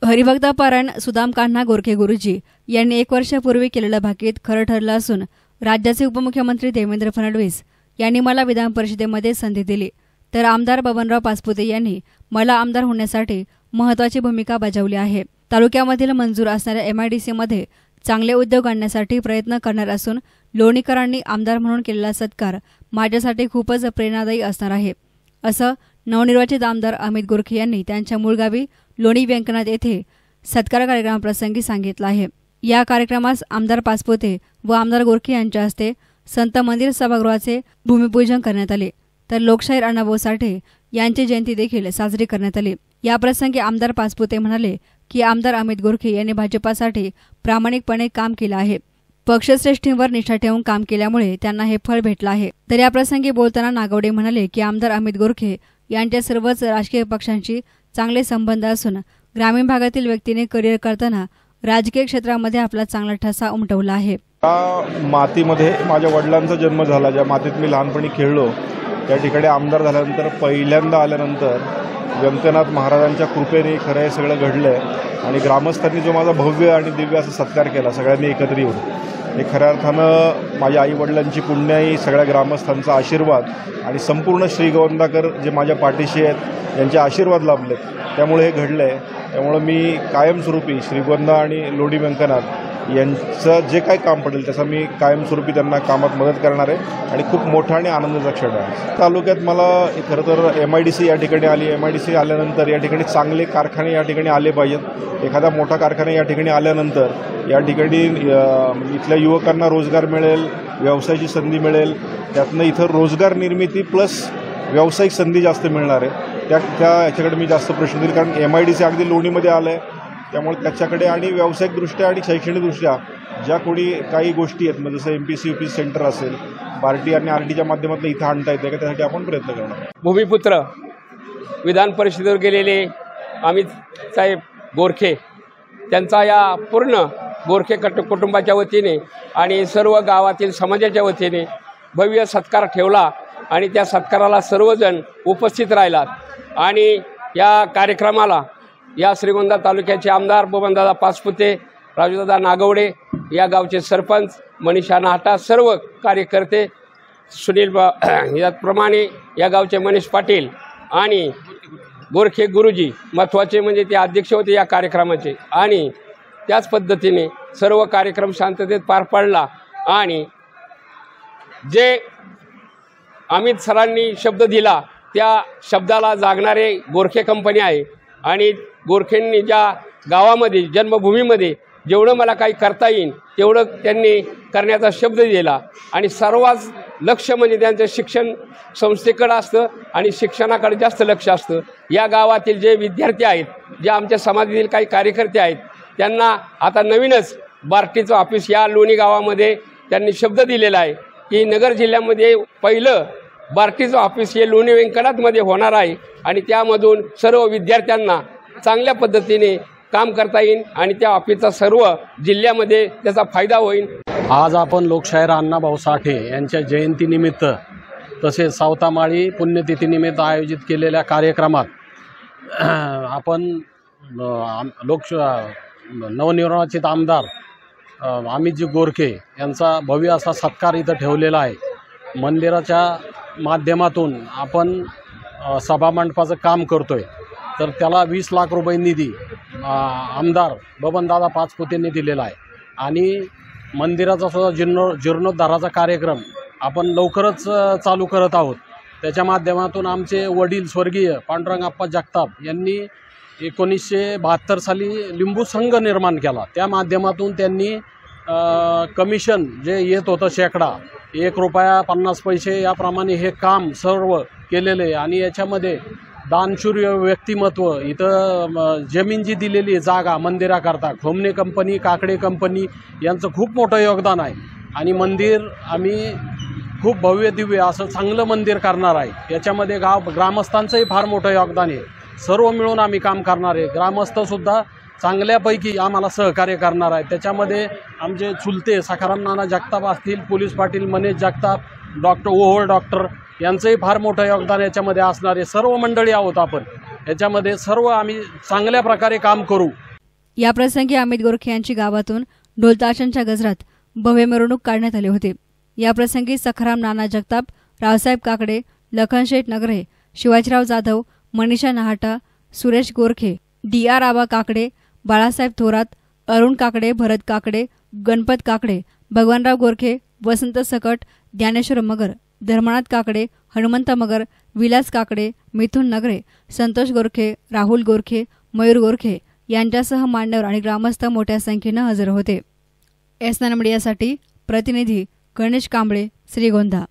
हरिभक्त पारायण सुदाम कान्हा गोरखे गुरुजी यांनी 1 वर्षापूर्वी केलेलं भाकीत खरं ठरलं असून राज्याचे उपमुख्यमंत्री देवेंद्र फडणवीस यांनी मला विधान परिषदेमध्ये संधी दिली, तर आमदार बबनराव पाचपुते यांनी मला आमदार होण्यासाठी महत्त्वाची भूमिका बजावली आहे। तालुक्यामधील मंजूर असणाऱ्या MIDCमध्ये चांगले उद्योग आणण्यासाठी प्रयत्न करणार असून लोणीकरांनी आमदार म्हणून केलेला सत्कार माझ्यासाठी खूपच प्रेरणादायी असणार आहे, असं नवनिर्वाचित आमदार अमित गोरखे यांनी त्यांच्या मूळ गावी लोणी व्यंकनाथ येथे सत्कार कार्यक्रमाप्रसंगी सांगितलं आहे। या कार्यक्रमास आमदार पाचपुते व आमदार गोरखे यांच्या हस्ते संत मंदिर सभागृहाचे भूमिपूजन करण्यात आले, तर लोकशाहीर अण्णाभाऊ साठे यांची जयंती देखील साजरी करण्यात आली। या प्रसंगी आमदार पाचपुते म्हणाले की आमदार अमित गोरखे यांनी भाजपासाठी प्रामाणिकपणे काम केलं आहे, पक्षश्रेष्ठींवर निष्ठा ठेवून काम केल्यामुळे त्यांना हे फळ भेटलं आहे। तर या प्रसंगी बोलताना नागवडे म्हणाले की आमदार अमित गोरखे यांच्या सर्वच राजकीय पक्षांशी चांगले संबंध असून ग्रामीण भागातील व्यक्तीने करिअर करताना राजकीय क्षेत्रामध्ये आपला चांगला ठसा उमटवला आहे। मातीमध्ये माझ्या वडिलांचा जन्म झाला, ज्या मातीत मी लहानपणी खेळलो, त्या ठिकाणी आमदार झाल्यानंतर पहिल्यांदा आल्यानंतर व्यंकनाथ महाराजांच्या कृपेने खरं हे सगळं घडलंय आणि ग्रामस्थांनी जो माझा भव्य आणि दिव्य असा सत्कार केला सगळ्यांनी एकत्र येऊन, हे खऱ्या अर्थानं माझ्या आई वडिलांची पुण्याई, सगळ्या ग्रामस्थांचा आशीर्वाद आणि संपूर्ण श्रीगोंदाकर जे माझ्या पाठीशी आहेत यांचे आशीर्वाद लाभलेत, त्यामुळे हे घडलंय। त्यामुळे मी कायमस्वरूपी श्रीगोंदा आणि लोणी व्यंकनाथ यांचं जे काही काम पडेल त्याचा मी कायमस्वरूपी त्यांना कामात मदत करणार आहे आणि खूप मोठा आणि आनंदाचा क्षण आहे। तालुक्यात मला खरं तर MIDC या ठिकाणी आली, MIDC आल्यानंतर या ठिकाणी चांगले कारखाने या ठिकाणी आले पाहिजेत। एखादा मोठा कारखाना या ठिकाणी आल्यानंतर या ठिकाणी इथल्या युवकांना रोजगार मिळेल, व्यवसायाची संधी मिळेल, त्यातनं इथं रोजगार निर्मिती प्लस व्यावसायिक संधी जास्त मिळणार आहे। याच्याकडे मी जास्त प्रश्न देईल, कारण MIDC अगदी लोणीमध्ये आलं आहे, त्यामुळे त्याच्याकडे आणि व्यावसायिकदृष्ट्या आणि शैक्षणिकदृष्ट्या ज्या कोणी काही गोष्टी आहेत, म्हणजे जसं MPC UPC सेंटर असेल, पार्टी आणि RTच्या माध्यमातून इथं आणता येते का, त्यासाठी आपण प्रयत्न करणार। भूमिपुत्र विधान परिषदेवर गेलेले अमित साहेब गोरखे त्यांचा या पूर्ण गोरखे कुटुंबाच्या वतीने आणि सर्व गावातील समाजाच्या वतीने भव्य सत्कार ठेवला आणि त्या सत्काराला सर्वजण उपस्थित राहिलात आणि या कार्यक्रमाला या श्रीगोंदा तालुक्याचे आमदार बबनदादा पाचपुते, राजूदादा नागवडे, या गावचे सरपंच मनीषा नाहटा, सर्व कार्यकर्ते, सुनील याप्रमाणे या गावचे मनीष पाटील आणि गोरखे गुरुजी महत्त्वाचे म्हणजे ते अध्यक्ष होते या कार्यक्रमाचे आणि त्याच पद्धतीने सर्व कार्यक्रम शांततेत पार पडला आणि जे अमित सरांनी शब्द दिला त्या शब्दाला जागणारे गोरखे कंपनी आहे आणि गोरखेंनी ज्या गावामध्ये जन्मभूमीमध्ये जेवढं मला काही करता येईल तेवढं त्यांनी करण्याचा शब्द दिला आणि सर्वात लक्ष म्हणजे त्यांचं शिक्षण संस्थेकडे असतं आणि शिक्षणाकडे जास्त लक्ष असतं। या गावातील जे विद्यार्थी आहेत, जे आमच्या समाजातील काही कार्यकर्ते आहेत, त्यांना आता नवीनच बार्टीचं ऑफिस या लोणी गावामध्ये त्यांनी शब्द दिलेला आहे की नगर जिल्ह्यामध्ये पहिलं बार्टीचं ऑफिस हे लोणी व्यंकनाथमध्ये होणार आहे आणि त्यामधून सर्व विद्यार्थ्यांना चांगल्या पद्धतीने काम करता येईल आणि त्या ऑफिसचा सर्व जिल्ह्यामध्ये त्याचा फायदा होईल। आज आपण लोकशाहीर अण्णाभाऊ साठे यांच्या जयंतीनिमित्त तसेच सावतामाळी पुण्यतिथीनिमित्त आयोजित केलेल्या कार्यक्रमात आपण नवनिर्वाचित आमदार अमितजी गोरखे यांचा भव्य असा सत्कार इथं ठेवलेला आहे। मंदिराच्या माध्यमातून आपण सभामंडपाचं काम करतोय, तर त्याला 20 लाख रुपये निधी आमदार बबनदादा पाचपुतेंनी दिलेला आहे आणि मंदिराचा सुद्धा जीर्णोद्धाराचा कार्यक्रम आपण लवकरच चालू करत आहोत। त्याच्या माध्यमातून आमचे वडील स्वर्गीय पांडुरंगाप्पा जगताप यांनी 1972 साली लिंबू संघ निर्माण केला, त्या माध्यमातून त्यांनी कमिशन जे येत होतं शेकडा 1 रुपया 50 पैसे याप्रमाणे हे काम सर्व केलेले आहे आणि याच्यामध्ये दानशूर व्यक्तिमत्व, इथं जमीन जी दिलेली जागा मंदिराकरता खोमणे कंपनी, काकडे कंपनी यांचं खूप मोठं योगदान आहे आणि मंदिर आम्ही खूप भव्य दिव्य असं चांगलं मंदिर करणार आहे। याच्यामध्ये ग्रामस्थांचंही फार मोठं योगदान आहे, सर्व मिळून आम्ही काम करणार आहे। ग्रामस्थसुद्धा चांगल्यापैकी आम्हाला सहकार्य करणार आहे। त्याच्यामध्ये आमचे चुलते सखाराम नाना जगताप असतील, पोलीस पाटील मनेश जगताप, डॉक्टर ओहोळ डॉक्टर यांचंही फार मोठं योगदान याच्यामध्ये असणारे सर्व मंडळी आहोत आपण। याच्यामध्ये सर्व आम्ही चांगल्या प्रकारे काम करू। याप्रसंगी अमित गोरखे यांची गावातून ढोलताशांच्या गजरात भव्य मिरवणूक काढण्यात आली होती। याप्रसंगी सखाराम नाना जगताप, रावसाहेब काकडे, लखनशेठ नगरे, शिवाजीराव जाधव, मनीषा नहाटा, सुरेश गोरखे, DR आबा काकडे, बाळासाहेब थोरात, अरुण काकडे, भरत काकडे, गणपत काकडे, भगवानराव गोरखे, वसंत सकट, ज्ञानेश्वर मगर, धर्मनाथ काकडे, हनुमंत मगर, विलास काकडे, मिथुन नगरे, संतोष गोरखे, राहुल गोरखे, मयूर गोरखे यांच्यासह मान्यवर आणि ग्रामस्थ मोठ्या संख्येनं हजर होते। एस9 मीडियासाठी प्रतिनिधी गणेश कांबळे, श्रीगोंदा।